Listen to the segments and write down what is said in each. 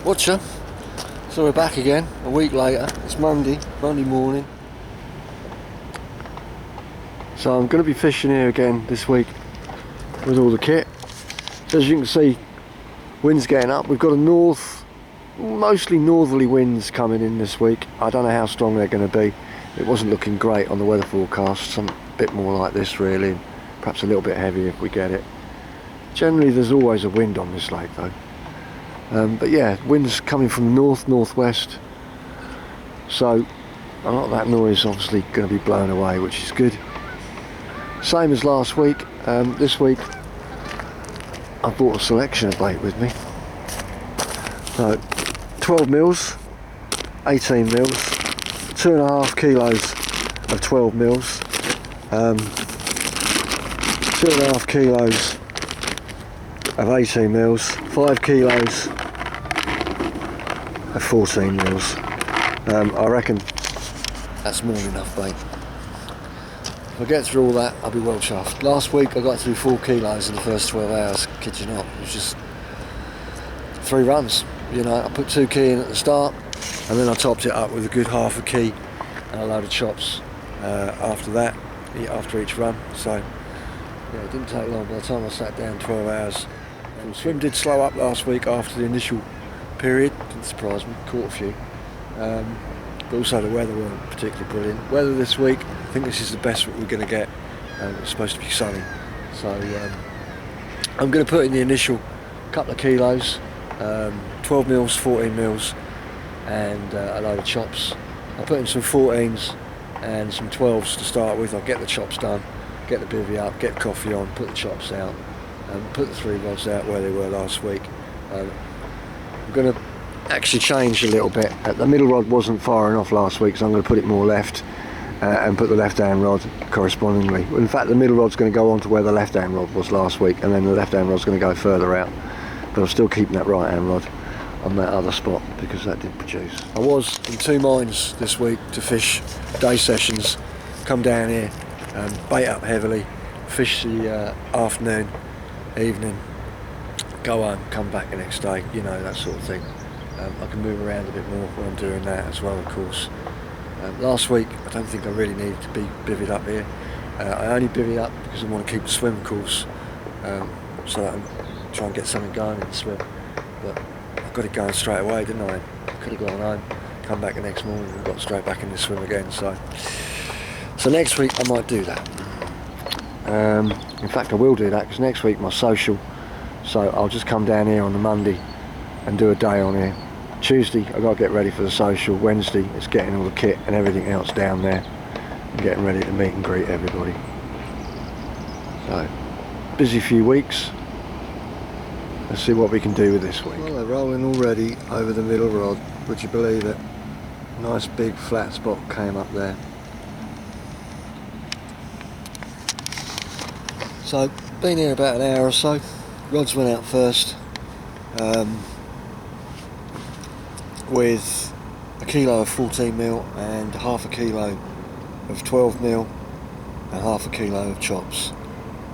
Watcher. So we're back again a week later. It's Monday morning. So I'm going to be fishing here again this week with all the kit. As you can see, wind's getting up. We've got a mostly northerly winds coming in this week. I don't know how strong they're going to be. It wasn't looking great on the weather forecast. Some bit more like this really, perhaps a little bit heavy if we get it. Generally there's always a wind on this lake though. But yeah, wind's coming from northwest, so a lot of that noise obviously going to be blown away, which is good. Same as last week. This week I brought a selection of bait with me. So 12 mils, 18 mils, 2.5 kilos of 12 mils, 2.5 kilos of 18 mils, 5 kilos of 14 mils. I reckon that's more than enough bait. If I get through all that, I'll be well chuffed. Last week I got through 4 kilos in the first 12 hours, kid you not. It was just 3 runs. You know, I put 2 key in at the start, and then I topped it up with a good half a key and a load of chops after that, after each run. So yeah, it didn't take long. By the time I sat down, 12 hours. Swim did slow up last week after the initial period. Didn't surprise me, caught a few. But also the weather weren't particularly brilliant. Weather this week, I think this is the best we're going to get. It's supposed to be sunny. So I'm going to put in the initial couple of kilos, 12 mils, 14 mils, and a load of chops. I'll put in some 14s and some 12s to start with. I'll get the chops done, get the bivvy up, get coffee on, put the chops out, and put the 3 rods out where they were last week. I'm going to actually change a little bit. The middle rod wasn't far enough last week, so I'm going to put it more left and put the left hand rod correspondingly. In fact, the middle rod's going to go on to where the left hand rod was last week, and then the left hand rod's going to go further out. But I'm still keeping that right hand rod on that other spot because that did produce. I was in 2 minds this week to fish day sessions, come down here and bait up heavily, fish the afternoon, evening, go home, come back the next day, you know, that sort of thing. I can move around a bit more when I'm doing that as well, of course. Last week I don't think I really needed to be bivvied up here. I only bivvied up because I want to keep the swim course, so that I can try and get something going in the swim. But I got it going straight away, didn't I? I could have gone home, come back the next morning and got straight back in the swim again. So next week I might do that. In fact I will do that because next week my social, so I'll just come down here on the Monday and do a day on here. Tuesday I got to get ready for the social. Wednesday it's getting all the kit and everything else down there and getting ready to meet and greet everybody. So busy few weeks. Let's see what we can do with this week. Well, they're rolling already over the middle rod. Would you believe it? Nice big flat spot came up there. So been here about an hour or so. Rods went out first. With a kilo of 14 mil and half a kilo of 12 mil and half a kilo of chops.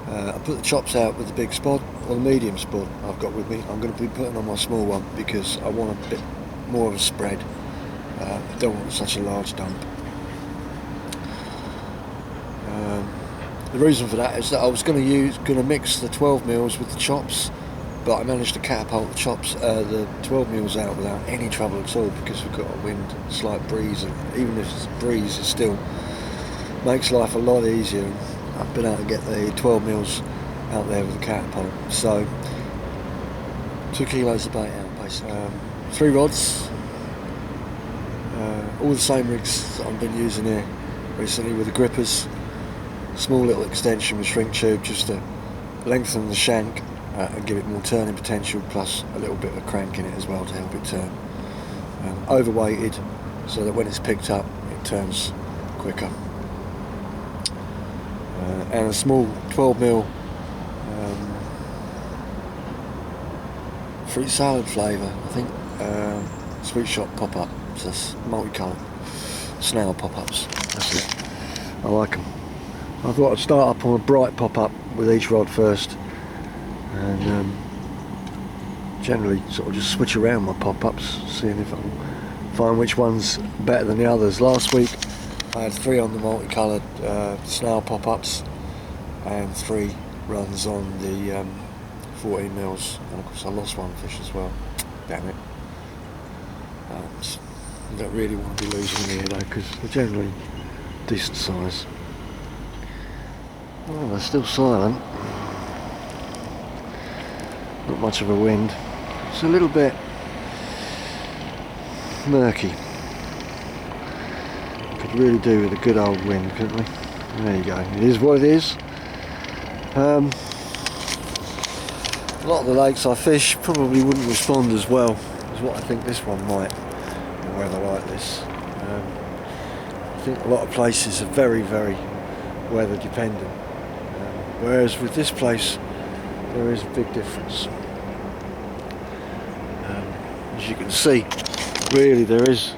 I put the chops out with the big spod or the medium spod I've got with me. I'm going to be putting on my small one because I want a bit more of a spread. I don't want such a large dump. The reason for that is that I was going to mix the 12 mils with the chops, but I managed to catapult the 12 mils out without any trouble at all because we've got a wind, slight breeze, and even if it's a breeze, it still makes life a lot easier. And I've been able to get the 12 mils out there with the catapult. So 2 kilos of bait out basically. 3 rods, all the same rigs that I've been using here recently with the grippers. Small little extension with shrink tube just to lengthen the shank and give it more turning potential, plus a little bit of crank in it as well to help it turn. Overweighted so that when it's picked up it turns quicker. And a small 12 mil fruit salad flavour, I think, sweet shot pop-up, so that's multicoloured snail pop-ups, that's it. I like them. I thought I'd start up on a bright pop-up with each rod first and generally sort of just switch around my pop-ups, seeing if I can find which one's better than the others. Last week I had 3 on the multicoloured snail pop-ups and 3 runs on the 14 mils, and of course I lost one fish as well. Damn it. You don't really want to be losing them here though, because they're generally decent size. Oh, they're still silent. Not much of a wind. It's a little bit murky. Could really do with a good old wind, couldn't we? There you go. It is what it is. A lot of the lakes I fish probably wouldn't respond as well as what I think this one might in weather like this. I think a lot of places are very, very weather dependent, whereas with this place there is a big difference. As you can see, really there is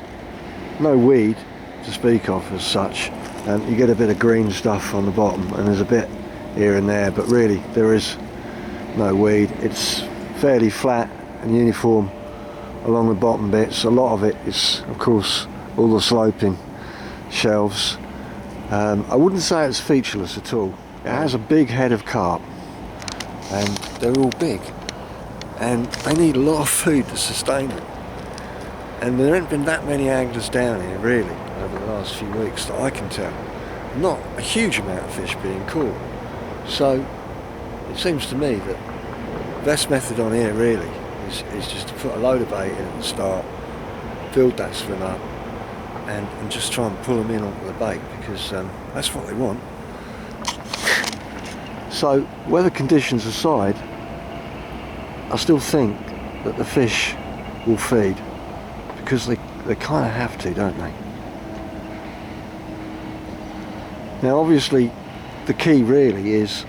no weed to speak of as such. You get a bit of green stuff on the bottom and there's a bit here and there, but really there is no weed. It's fairly flat and uniform along the bottom bits. A lot of it is of course all the sloping shelves. I wouldn't say it's featureless at all. It has a big head of carp and they're all big and they need a lot of food to sustain them, and there haven't been that many anglers down here really over the last few weeks that I can tell. Not a huge amount of fish being caught, so it seems to me that the best method on here really is just to put a load of bait in at the start, build that swim up and just try and pull them in onto the bait, because that's what they want. So weather conditions aside, I still think that the fish will feed, because they kind of have to, don't they? Now obviously the key really is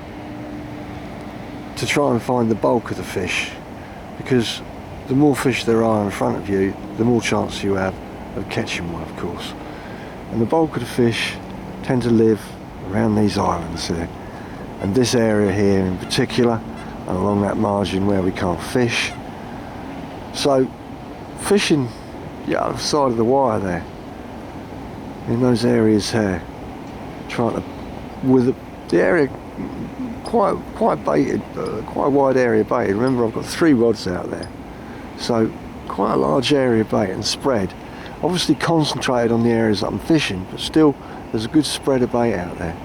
to try and find the bulk of the fish, because the more fish there are in front of you, the more chance you have of catching one, of course. And the bulk of the fish tend to live around these islands here, and this area here in particular, and along that margin where we can't fish. So fishing the other side of the wire there, in those areas here, trying to, with the area quite baited, quite a wide area baited. Remember, I've got 3 rods out there, so quite a large area bait and spread. Obviously concentrated on the areas that I'm fishing, but still there's a good spread of bait out there.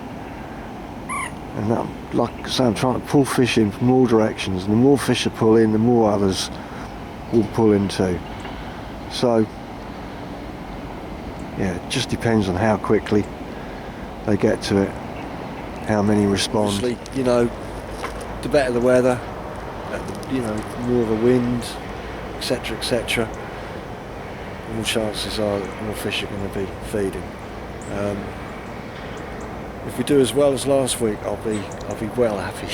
And that, like I say, I'm trying to pull fish in from all directions, and the more fish I pull in, the more others will pull in too. So yeah, it just depends on how quickly they get to it, how many respond. Obviously, you know, the better the weather, you know, more of a wind, etc, etc, the more chances are that more fish are going to be feeding. If we do as well as last week, I'll be well happy.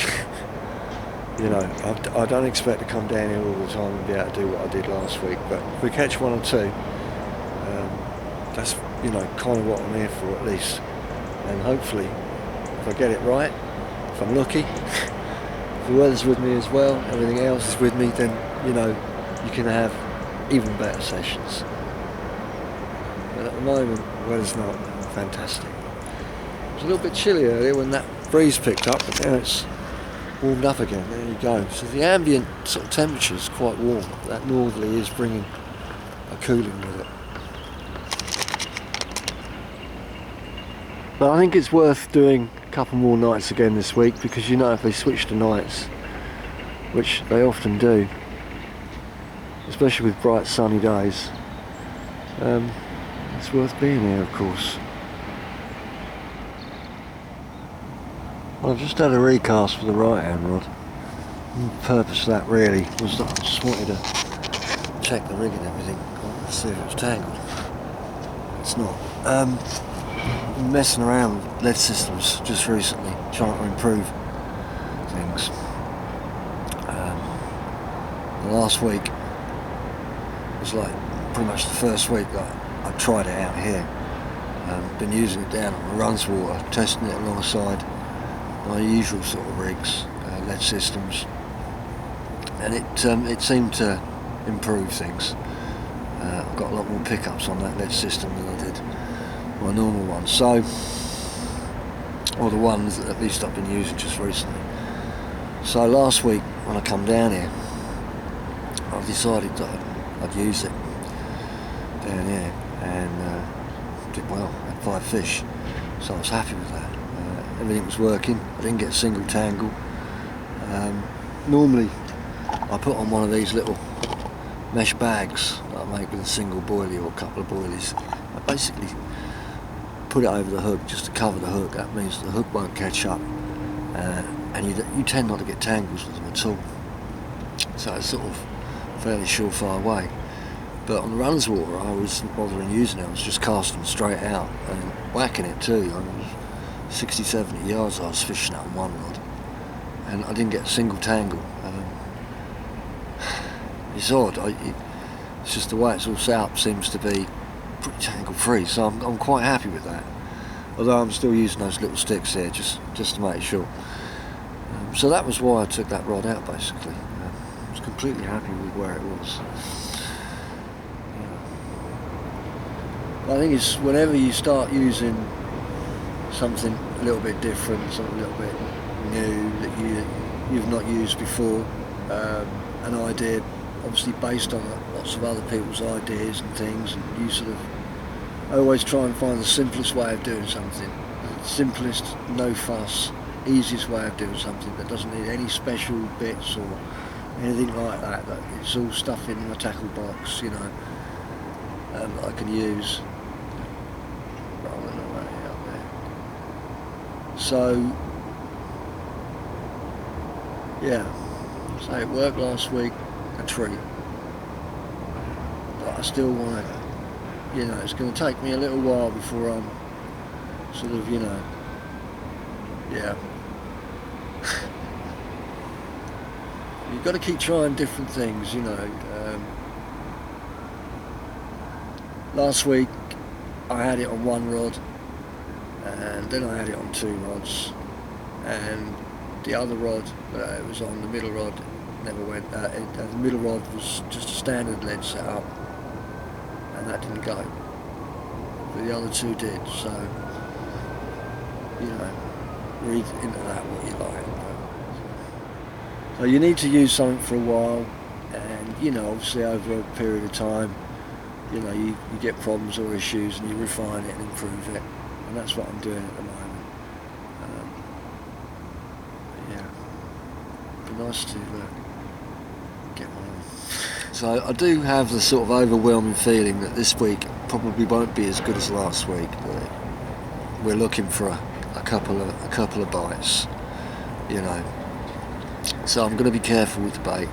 You know, I don't expect to come down here all the time and be able to do what I did last week, but if we catch 1 or 2, that's, you know, kind of what I'm here for at least. And hopefully, if I get it right, if I'm lucky, if the weather's with me as well, everything else is with me, then, you know, you can have even better sessions. But at the moment, the weather's not fantastic. It was a little bit chilly earlier when that breeze picked up, but now it's warmed up again. There you go. So the ambient sort of temperature is quite warm. That northerly is bringing a cooling with it. But I think it's worth doing a couple more nights again this week, because you know, if they switch to nights, which they often do, especially with bright sunny days, it's worth being here, of course. I've just had a recast for the right hand rod. The purpose of that really was that I just wanted to check the rig and everything, see if it was tangled. It's not. I've been messing around with lead systems just recently, trying to improve things. The last week was like pretty much the first week that I tried it out here. Been using it down on the Runswater, testing it alongside my usual sort of rigs, lead systems, and it seemed to improve things. I've got a lot more pickups on that lead system than I did my normal one, so, or the ones that at least I've been using just recently. So last week when I come down here, I decided that I'd use it down here, and did well. I had 5 fish, so I was happy with that. Everything was working. I didn't get a single tangle. Normally I put on one of these little mesh bags that I make with a single boilie or a couple of boilies. I basically put it over the hook just to cover the hook. That means the hook won't catch up, and you tend not to get tangles with them at all. So it's sort of fairly surefire way. But on the runs water, I wasn't bothering using it. I was just casting straight out and whacking it too. I was 60-70 yards I was fishing out on one rod, and I didn't get a single tangle. It's odd. It's just the way it's all set up seems to be pretty tangle free. So I'm quite happy with that. Although I'm still using those little sticks here just to make sure. So that was why I took that rod out basically. I was completely happy with where it was. I think it's whenever you start using something a little bit different, something a little bit new that you've not used before, an idea obviously based on lots of other people's ideas and things, and you sort of always try and find the simplest way of doing something, the simplest, no fuss, easiest way of doing something that doesn't need any special bits or anything like that, that it's all stuff in a tackle box, you know, that I can use. Rolling away out there. So yeah, so it worked last week, a treat, but I still want to, you know, it's going to take me a little while before I'm sort of, you know, yeah. You've got to keep trying different things, you know. Last week I had it on one rod, and then I had it on 2 rods, and the other rod it was on, the middle rod, never went. The middle rod was just a standard lead setup, and that didn't go. But the other 2 did. So, you know, read into that what you like. So you need to use something for a while, and you know, obviously over a period of time, you know, you get problems or issues, and you refine it and improve it, and that's what I'm doing at the moment. Yeah, it'd be nice to get one on. So I do have the sort of overwhelming feeling that this week probably won't be as good as last week. But we're looking for a couple of bites, you know. So I'm going to be careful with the bait.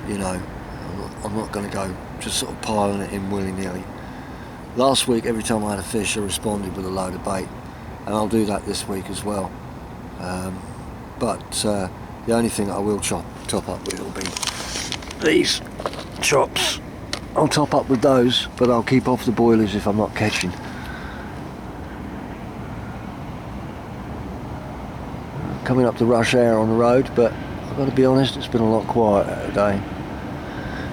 You know, I'm not going to go just sort of piling it in willy-nilly. Last week, every time I had a fish, I responded with a load of bait, and I'll do that this week as well. But the only thing I will top up with will be these chops. I'll top up with those, but I'll keep off the boilers if I'm not catching. Coming up to rush hour on the road, but I've got to be honest, it's been a lot quieter today,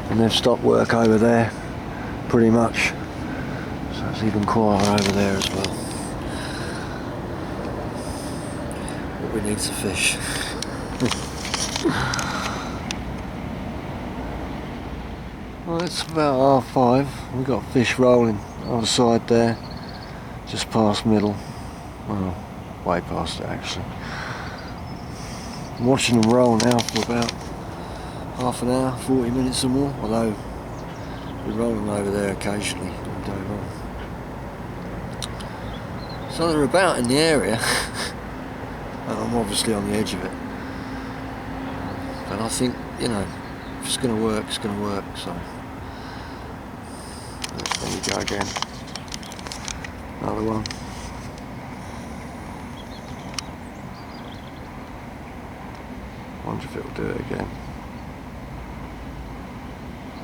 and they've stopped work over there pretty much, so it's even quieter over there as well. What we need is a fish. Well, it's about 5:30. We've got fish rolling on the side there, just past middle, well, way past it actually. I'm watching them roll now for about half an hour, 40 minutes or more, although we're rolling over there occasionally all day long. So they're about in the area. I'm obviously on the edge of it. But I think, you know, if it's going to work, it's going to work, so. There we go again. Another one. Wonder if it'll do it again.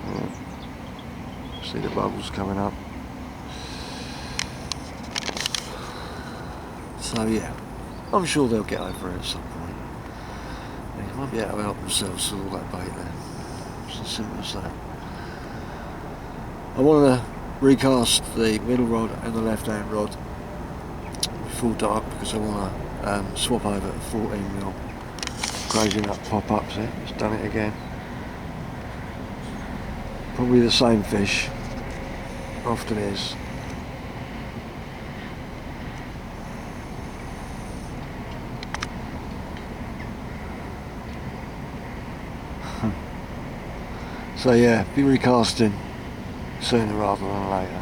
Yeah. See the bubbles coming up. So yeah, I'm sure they'll get over it at some point. won't be able to help themselves with all that bait there. It's as simple as that. I want to recast the middle rod and the left hand rod full dark because I want to swap over to 14mm. Crazy nut pop ups there, it's done it again. Probably the same fish, often is. So yeah, be recasting sooner rather than later.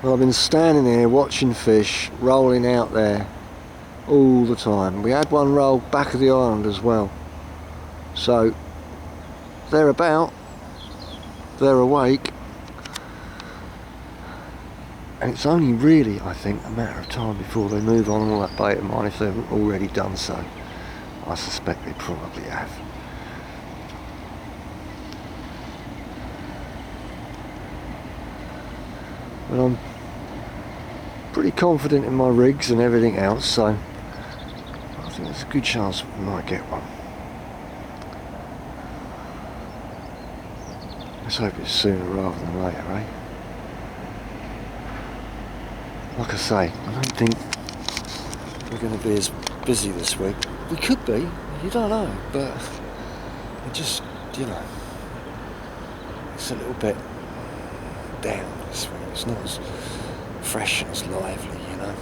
Well, I've been standing here watching fish rolling out there all the time. We had one roll back of the island as well. So they're about, they're awake, and it's only really, I think, a matter of time before they move on all that bait of mine if they've already done so. I suspect they probably have. But I'm pretty confident in my rigs and everything else, so I think there's a good chance we might get one. Let's hope it's sooner rather than later, eh? Like I say, I don't think we're going to be as busy this week. We could be, you don't know, but it just, you know, it's a little bit down this week. It's not as fresh and as lively, you know.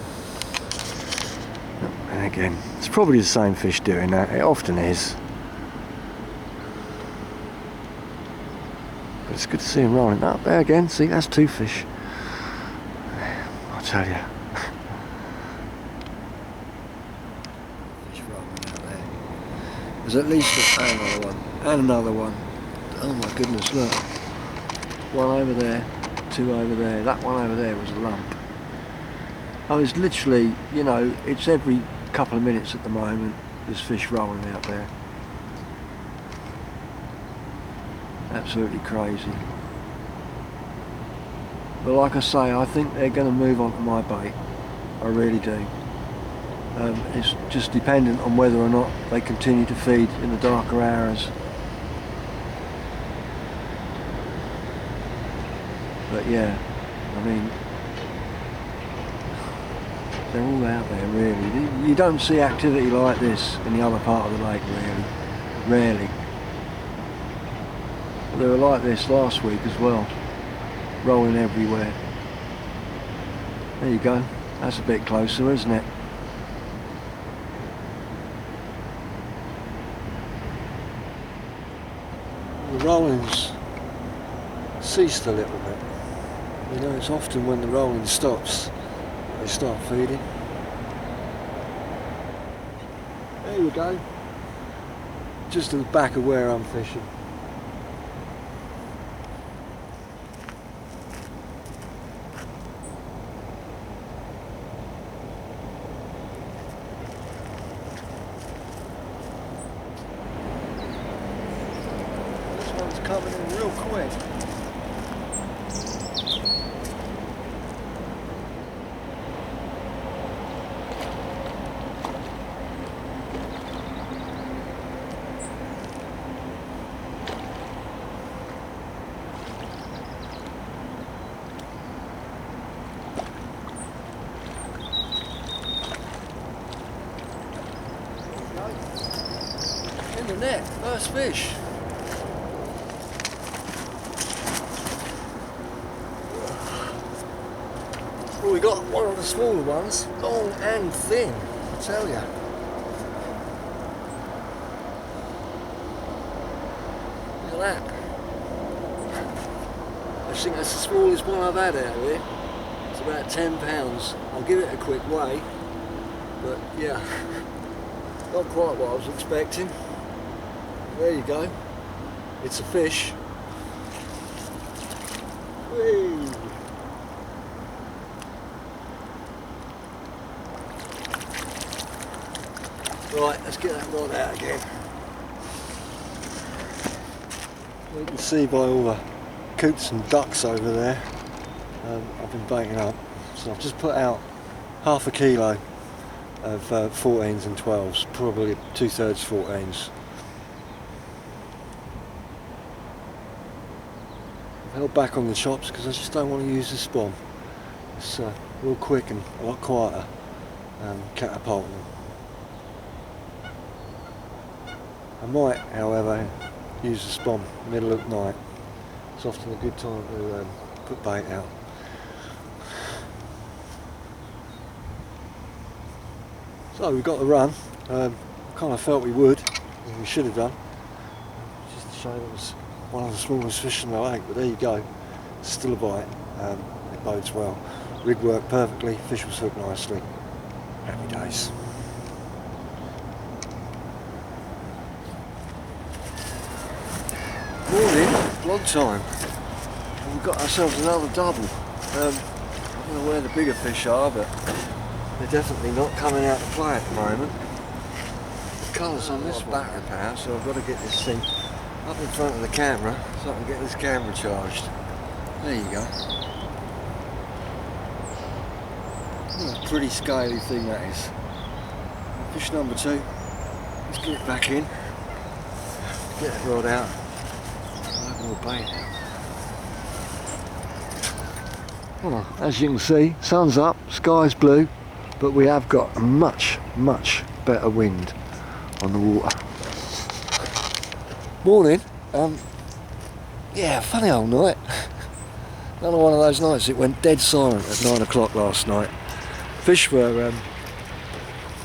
And again, it's probably the same fish doing that. It often is. But it's good to see him rolling up there again. See, that's two fish. I tell you. Fish rolling out there. There's at least another one. And another one. Oh my goodness, look. One over there. Two over there. That one over there was a lump. Oh, it's literally, you know, it's every couple of minutes at the moment there's fish rolling out there. Absolutely crazy. But like I say, I think they're going to move on to my bait. I really do. It's just dependent on whether or not they continue to feed in the darker hours. But yeah, I mean, they're all out there really. You don't see activity like this in the other part of the lake really, rarely. But they were like this last week as well, rolling everywhere. There you go, that's a bit closer, isn't it? The rolling's ceased a little bit. You know, it's often when the rolling stops, they start feeding. There you go. Just at the back of where I'm fishing. This one's coming in real quick. In the net, first fish. Well, we got one of the smaller ones, long and thin, I tell you. Look at that. I think that's the smallest one I've had out here. It's about £10. I'll give it a quick weigh, but yeah, not quite what I was expecting. There you go. It's a fish. Whee! Right, let's get that rod out again. You can see by all the coots and ducks over there, I've been baiting up. So I've just put out half a kilo of 14s and 12s, probably 2/3 14s. I've held back on the chops because I just don't want to use the spawn. It's real quick and a lot quieter, catapulting them. I might, however, use the spawn middle of the night. It's often a good time to put bait out. So we've got the run. Kind of felt we would, and we should have done. Just a shame it was one of the smallest fish in the lake, but there you go. Still a bite. It bodes well. Rig worked perfectly, fish was hooked nicely. Happy days. Morning, vlog time. And we've got ourselves another double. I don't know where the bigger fish are, but they're definitely not coming out to play at the moment. The colour's on this battery power, so I've got to get this thing up in front of the camera so I can get this camera charged. There you go. What a pretty scaly thing that is. Fish number 2. Let's get it back in. Get the rod out. No more bait. Well, as you can see, sun's up, sky's blue, but we have got a much better wind on the water. Morning. Yeah, funny old night. Another one of those nights. It went dead silent at 9 o'clock last night. Fish were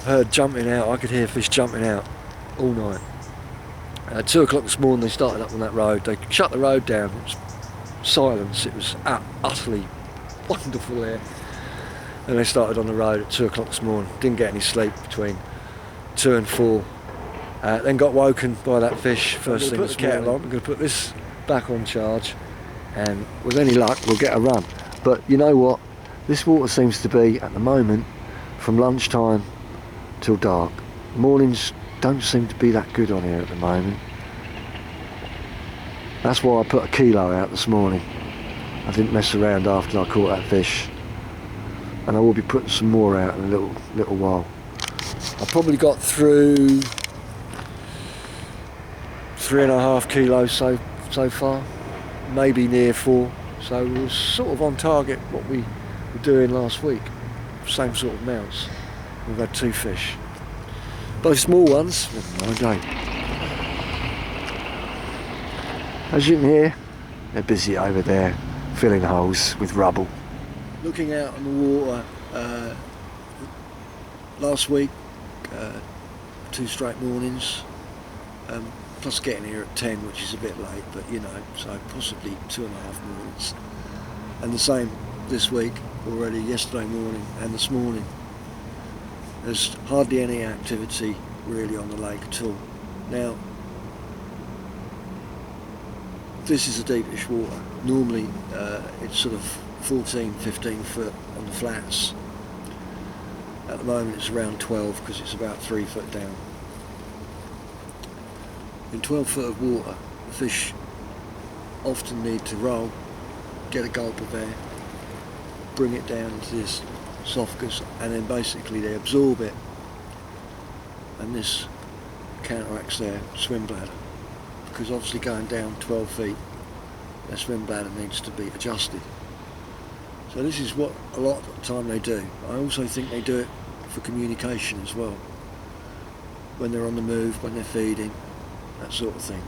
heard jumping out. I could hear fish jumping out all night. 2 o'clock this morning they started up on that road. They shut the road down. It was silence. It was utterly wonderful there. And they started on the road at 2 o'clock this morning. Didn't get any sleep between 2 and 4. Then got woken by that fish first thing this morning. I'm going to put this back on charge, and with any luck we'll get a run. But you know what? This water seems to be, at the moment, from lunchtime till dark. Mornings don't seem to be that good on here at the moment. That's why I put a kilo out this morning. I didn't mess around after I caught that fish. And I will be putting some more out in a little while. I probably got through 3.5 kilos so far, maybe near 4. So we're sort of on target what we were doing last week. Same sort of amounts. We've had 2 fish. Both small ones. As you can hear, they're busy over there, filling holes with rubble. Looking out on the water, last week, 2 straight mornings, plus getting here at 10, which is a bit late, but you know, so possibly 2.5 mornings. And the same this week already, yesterday morning and this morning. There's hardly any activity really on the lake at all. Now, this is a deepish water. Normally it's sort of 14, 15 foot on the flats. At the moment it's around 12 because it's about 3 foot down. In 12 foot of water, the fish often need to roll, get a gulp of air, bring it down into this esophagus, and then basically they absorb it, and this counteracts their swim bladder, because obviously going down 12 feet their swim bladder needs to be adjusted. So this is what a lot of the time they do. I also think they do it for communication as well, when they're on the move, when they're feeding, that sort of thing.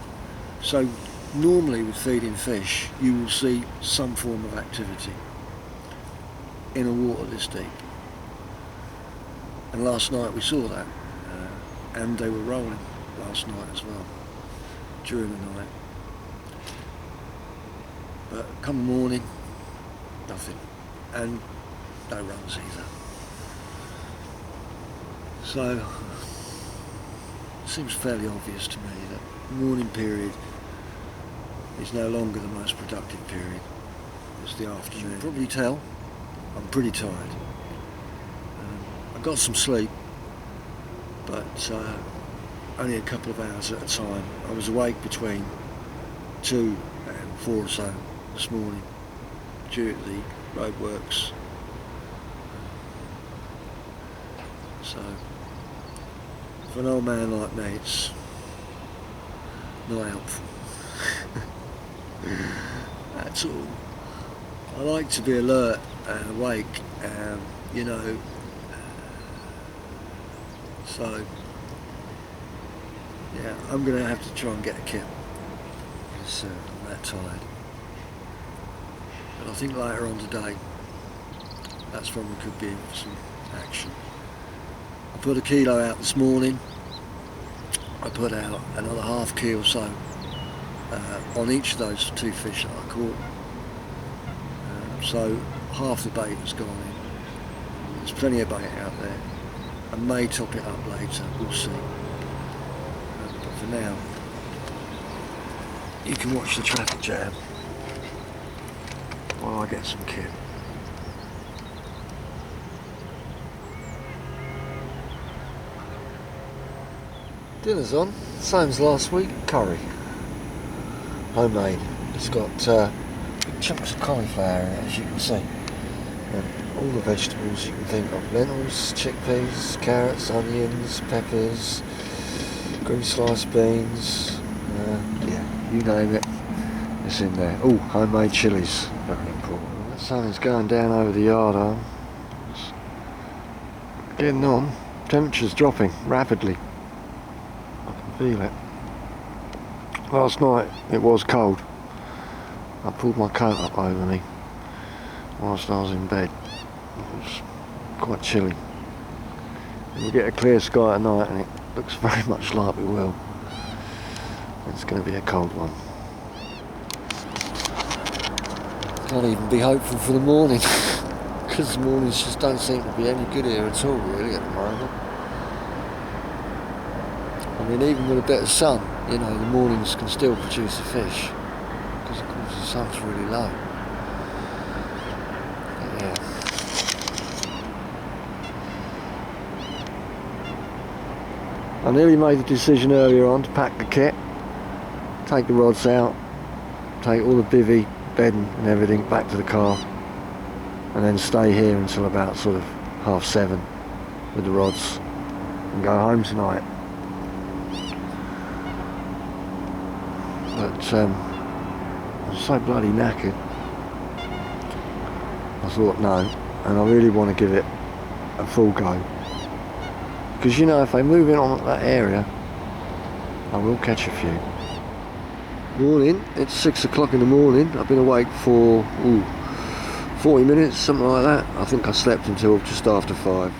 So normally with feeding fish you will see some form of activity in a water this deep, and last night we saw that, and they were rolling last night as well during the night, but come morning, nothing, and no runs either. So it seems fairly obvious to me that the morning period is no longer the most productive period. It's the afternoon. You can probably tell I'm pretty tired. I got some sleep, but only a couple of hours at a time. I was awake between 2 and 4 or so this morning due to the roadworks. So for an old man like me, it's not helpful at all. I like to be alert and awake, you know, so yeah, I'm going to have to try and get a kit because I'm that tired. But I think later on today, that's when we could be in for some action. I put a kilo out this morning. I put out another half kilo or so on each of those 2 fish that I caught. So half the bait has gone in. There's plenty of bait out there. I may top it up later, we'll see. But for now, you can watch the traffic jam while I get some kit. Dinner's on, same as last week, curry. Homemade. It's got big chunks of cauliflower in it, as you can see. And all the vegetables you can think of. Lentils, chickpeas, carrots, onions, peppers, green sliced beans, yeah, you name it, it's in there. Oh, homemade chilies, very important. The sun is going down over the yard, it's getting on. Temperature's dropping rapidly. I can feel it. Last night it was cold. I pulled my coat up over me whilst I was in bed. It was quite chilly. And we get a clear sky tonight and it looks very much like we will. It's going to be a cold one. Can't even be hopeful for the morning because the mornings just don't seem to be any good here at all really at the moment. I mean, even with a bit of sun, you know, the mornings can still produce a fish because of course the sun's really low. But yeah. I nearly made the decision earlier on to pack the kit, take the rods out, take all the bivvy, bedding and everything back to the car and then stay here until about sort of 7:30 with the rods and go home tonight. But I was so bloody knackered. I thought no, and I really want to give it a full go. Because you know, if they move in on that area, I will catch a few. Morning, it's 6 o'clock in the morning. I've been awake for 40 minutes, something like that. I think I slept until just after 5.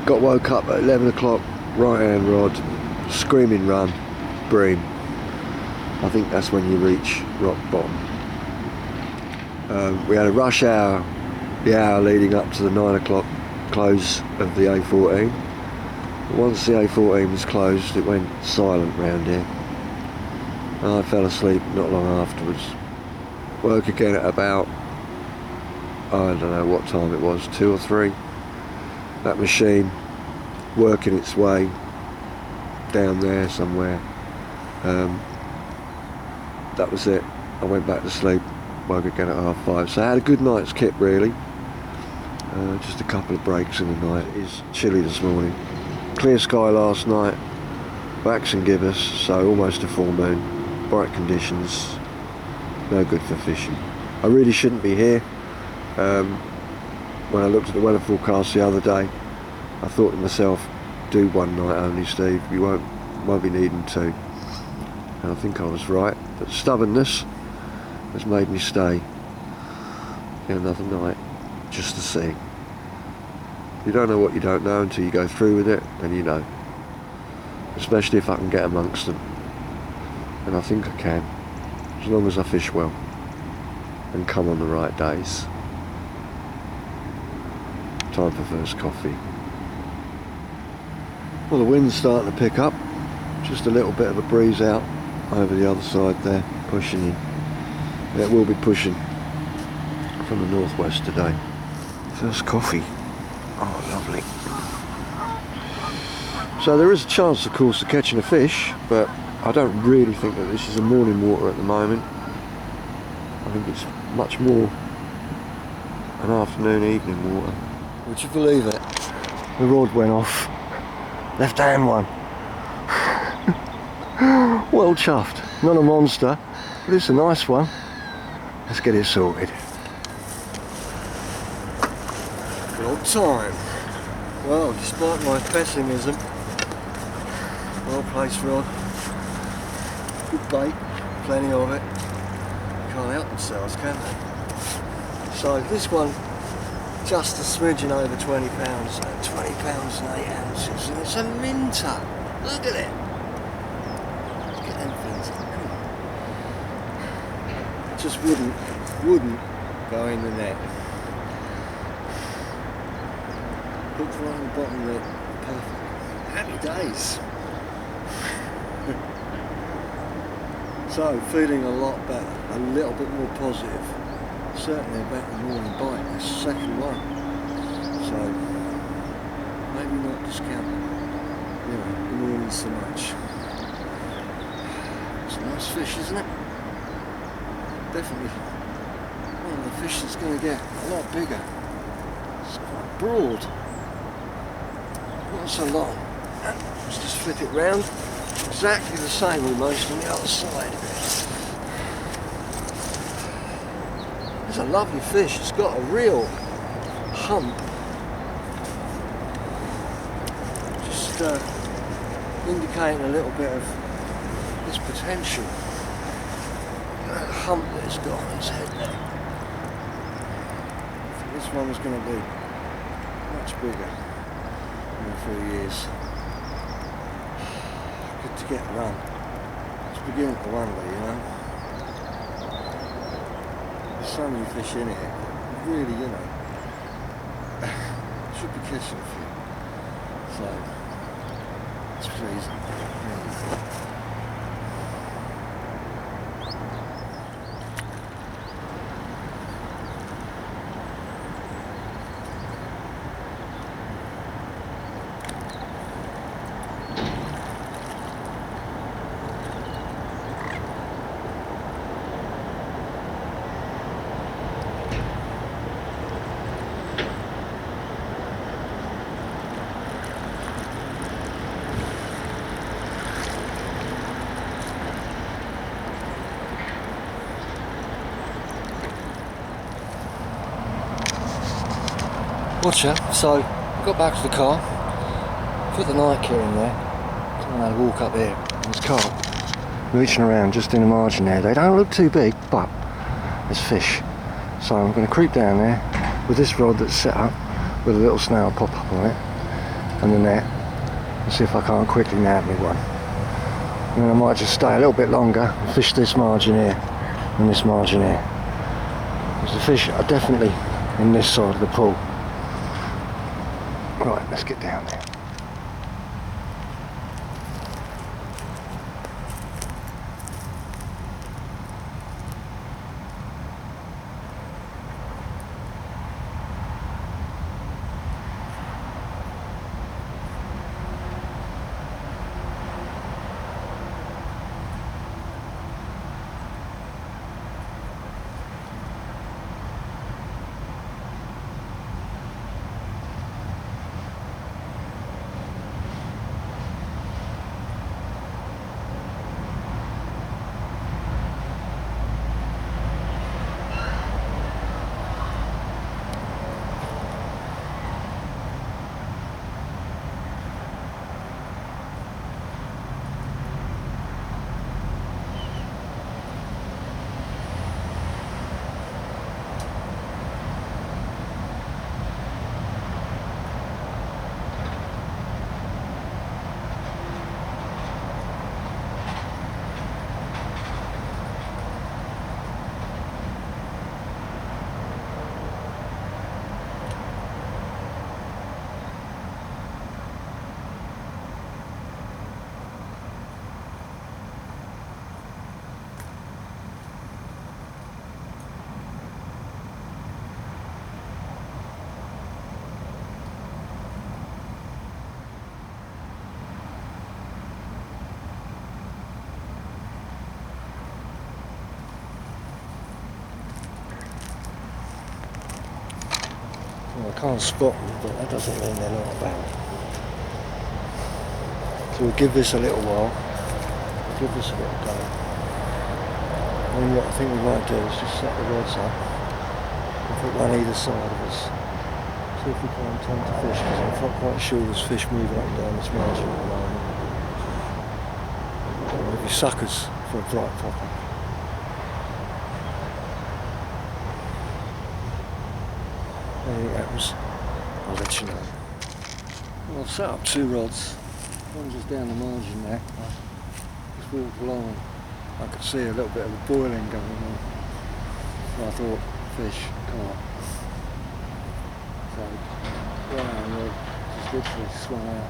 Got woke up at 11 o'clock, right hand rod, screaming run, bream. I think that's when you reach rock bottom. We had a rush hour, the hour leading up to the 9 o'clock close of the A14. Once the A14 was closed, it went silent round here. And I fell asleep not long afterwards. Woke again at about, I don't know what time it was, 2 or 3. That machine working its way down there somewhere. That was it. I went back to sleep, woke again at 5:30. So I had a good night's kit really. Just a couple of breaks in the night. It's chilly this morning. Clear sky last night, waxing gibbous, so almost a full moon. Bright conditions, no good for fishing. I really shouldn't be here. When I looked at the weather forecast the other day, I thought to myself, do one night only, Steve, you won't be needing 2. And I think I was right, but stubbornness has made me stay another night just to see. You don't know what you don't know until you go through with it, and you know. Especially if I can get amongst them. And I think I can, as long as I fish well and come on the right days. Time for first coffee. Well, the wind's starting to pick up. Just a little bit of a breeze out over the other side there, pushing in. It will be pushing from the northwest today. First coffee. Oh, lovely. So there is a chance, of course, of catching a fish, but I don't really think that this is a morning water at the moment. I think it's much more an afternoon, evening water. Would you believe it? The rod went off Left hand one. Well chuffed. Not a monster, but it's a nice one. Let's get it sorted. Good old time. Well, despite my pessimism, well placed rod, good bait, plenty of it. Can't help themselves, can they? So this one, just a smidgen over 20 pounds, 20 pounds and 8 ounces, and it's a minter. Look at it. Look at them things. Just wouldn't go in the net. Hooked right on the bottom of it, perfect. Happy days. So, feeling a lot better, a little bit more positive. Certainly a better morning bite, this second one. So, maybe not discount, the morning so much. It's a nice fish, isn't it? Definitely one of the fish that's going to get a lot bigger. It's quite broad, not so long. Let's just flip it round, exactly the same almost on the other side. It's a lovely fish, it's got a real hump, just indicating a little bit of its potential. That hump that it's got on its head there. I think this one was going to be much bigger in a few years. Good to get a run. It's beginning to wonder, There's so many fish in here. Really, should be catching a few. So, it's pleasing. Watcher, so I got back to the car, put the night gear in there, and I walk up here, and this carp reaching around just in the margin there. They don't look too big, but there's fish. So I'm going to creep down there with this rod that's set up with a little snail pop up on it and the net, and see if I can't quickly nab me one. And then I might just stay a little bit longer and fish this margin here and this margin here. Because the fish are definitely in this side of the pool. Right, let's get down there. Well, I can't spot them, but that doesn't mean they're not about. So we'll give this a little while. Give this a little go. And then what I think we might do is just set the rods up and put one either side of us. See if we can tempt the fish, because I'm not quite sure there's fish moving up and down this margin at the moment. We'll be suckers for a bright popper. Anything happens, I'll let you know. Well, I've set up 2 rods. One just down the margin there. I just walked along. I could see a little bit of a boiling going on. So I thought, fish, carp. So, one hand rod just literally swung out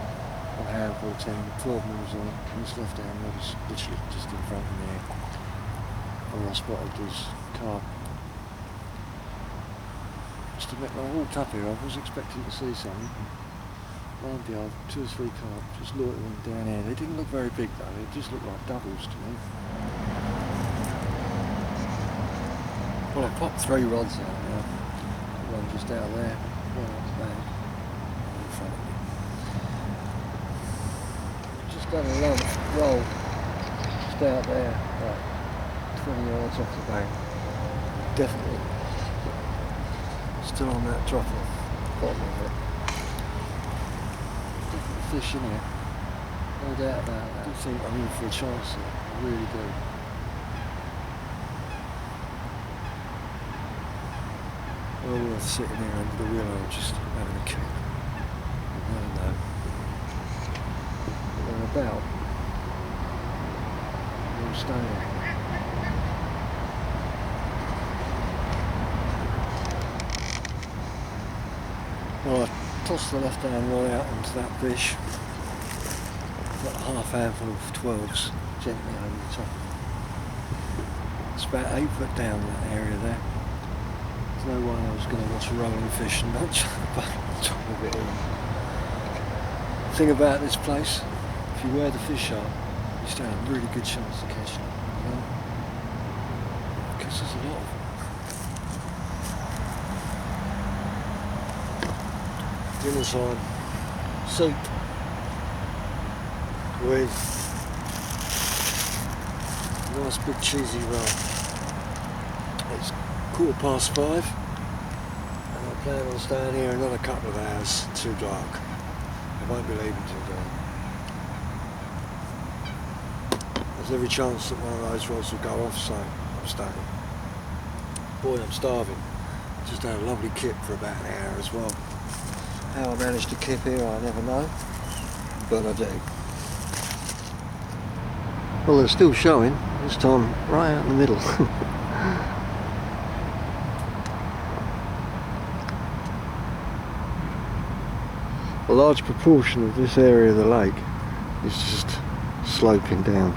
a handful, 10, 12 mils on it, and this left hand rod was literally just in front of me. All I spotted was carp. Just to make my walked up here, I was expecting to see something. Lo and behold, 2 or 3 carp just loitering down here. They didn't look very big though, they just looked like doubles to me. Well, I've popped 3 rods out now. One just out there, one out the back, in front of me. Just done a lump roll, just out there, about 20 yards off the bank. Definitely still on that drop off, bottom of it. Definitely fish in here, no doubt about that. I do think I'm in for a chance here, I really do. Well worth sitting here under the willow just having a kick. You never know. But they're about. They'll stay there. Well, I tossed the left hand rod out onto that fish. Got a half handful of 12s gently over the top. It's about 8 foot down that area there. There's no way I was going to watch a rolling fish and not jump up on top of it all. The thing about this place, if you wear the fish up, you stand a really good chance of catching it. You know? Because there's a lot of them. Dinner time, soup with a nice big cheesy roll. It's 5:15 and I plan on staying here another couple of hours, too dark. I won't be leaving till dark. There's every chance that one of those rods will go off, so I'm staying. Boy, I'm starving. Just had a lovely kip for about an hour as well. How I managed to kip here, I never know, but I do. Well, they're still showing, this time right out in the middle. A large proportion of this area of the lake is just sloping down.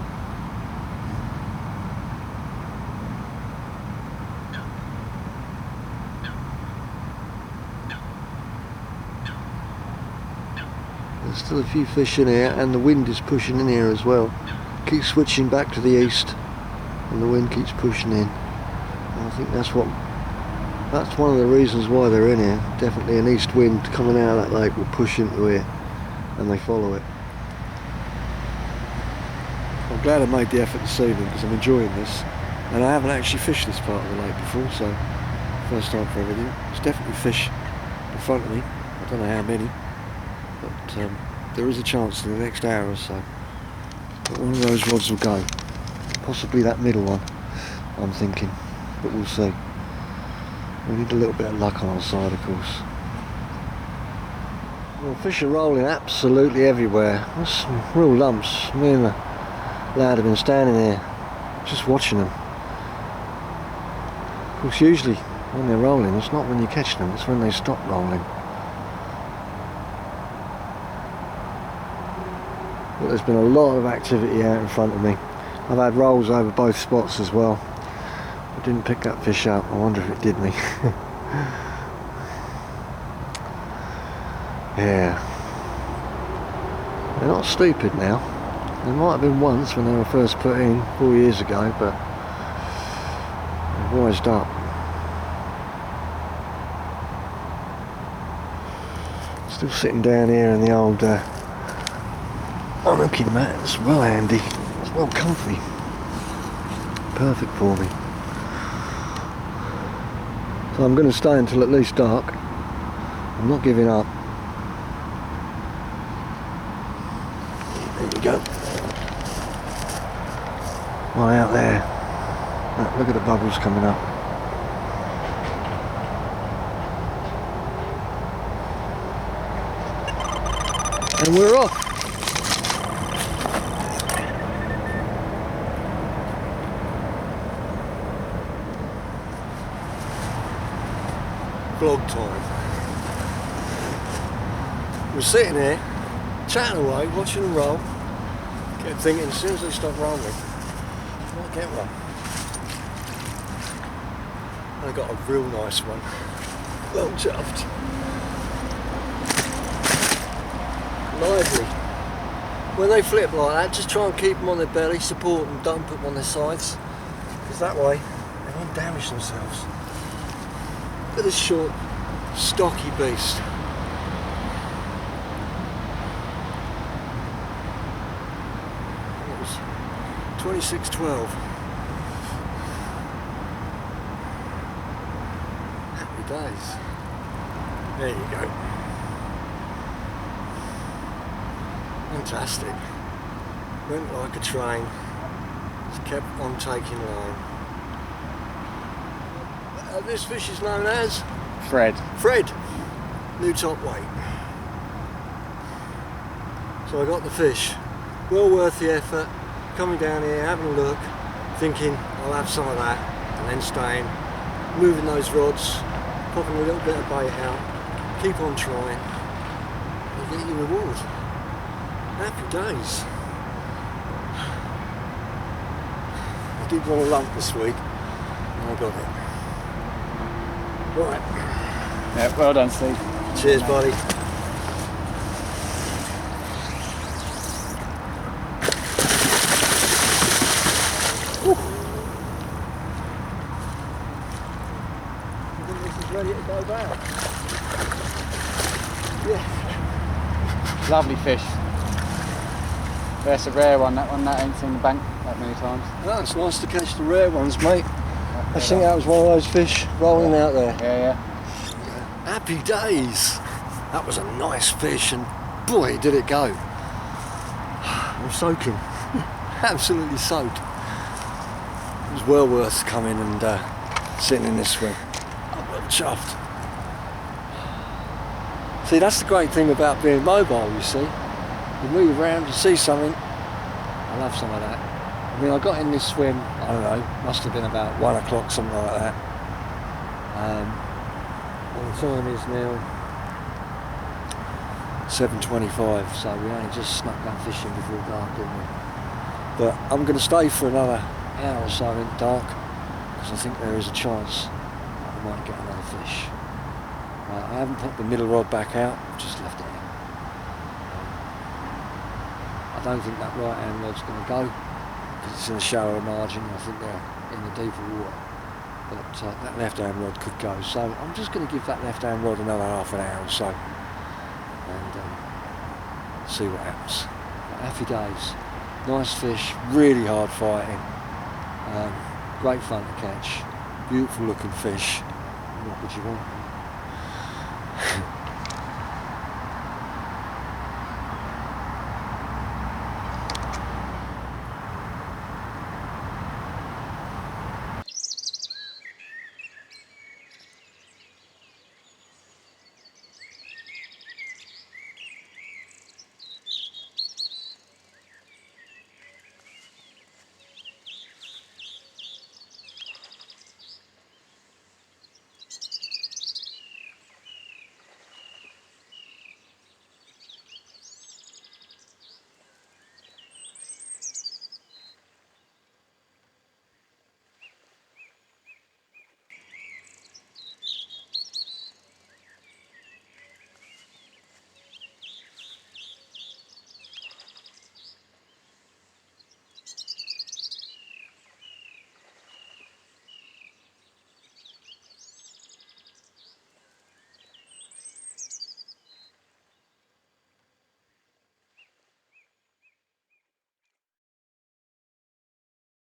There's still a few fish in here, and the wind is pushing in here as well. Keeps switching back to the east, and the wind keeps pushing in. And I think that's one of the reasons why they're in here. Definitely an east wind coming out of that lake will push into here, and they follow it. I'm glad I made the effort this evening because I'm enjoying this, and I haven't actually fished this part of the lake before, so first time for everything. There's definitely fish in front of me. I don't know how many. But there is a chance in the next hour or so that one of those rods will go. Possibly that middle one, I'm thinking, but we'll see. We need a little bit of luck on our side, of course. Well, fish are rolling absolutely everywhere. There's some real lumps. Me and the lad have been standing there just watching them. Of course, usually when they're rolling, it's not when you catch them, it's when they stop rolling. But there's been a lot of activity out in front of me. I've had rolls over both spots as well. I didn't pick that fish up. I wonder if it did me. Yeah. They're not stupid now. They might have been once when they were first put in 4 years ago, but they've wised up. Still sitting down here in the old unhooking mat. It's well handy, it's well comfy, perfect for me. So I'm going to stay until at least dark. I'm not giving up. There you go. One out there. Look at the bubbles coming up. And we're off. Vlog time. We're sitting here, chatting away, watching them roll. Kept thinking, as soon as they stop rolling, I might get one. I got a real nice one. Well chuffed. Lively. When they flip like that, just try and keep them on their belly, support them, don't put them on their sides, because that way they won't damage themselves. Look at this short, stocky beast. It was 26.12. Happy days. There you go. Fantastic. Went like a train. Just kept on taking line. This fish is known as? Fred. Fred. New top weight. So I got the fish. Well worth the effort. Coming down here, having a look, thinking I'll have some of that, and then staying, moving those rods, popping a little bit of bait out, keep on trying, and get your reward. Happy days. I did want a lump this week, and I got it. Right. Yeah, well done, Steve. Cheers, buddy. Woo. I think this is ready to go back. Yeah. Lovely fish. That's a rare one, that ain't seen the bank that many times. Oh, it's nice to catch the rare ones, mate. I think that was one of those fish rolling out there. Yeah. Happy days. That was a nice fish, and boy, did it go. I'm soaking. Absolutely soaked. It was well worth coming and sitting in this swim. I'm well chuffed. See, that's the great thing about being mobile, you see. You move around, you see something. I love some of that. I mean, I got in this swim, I don't know, must have been about 1 o'clock, something like that. And the time is now 7:25, so we only just snuck that fishing before dark, didn't we? But I'm going to stay for another hour or so in dark, because I think there is a chance I might get another fish. I haven't put the middle rod back out, I've just left it in. I don't think that right hand rod's going to go, because it's in a shallower margin. I think they're in the deeper water, but that left hand rod could go, so I'm just going to give that left hand rod another half an hour or so and see what happens. But happy days, nice fish, really hard fighting, great fun to catch, beautiful looking fish. What would you want?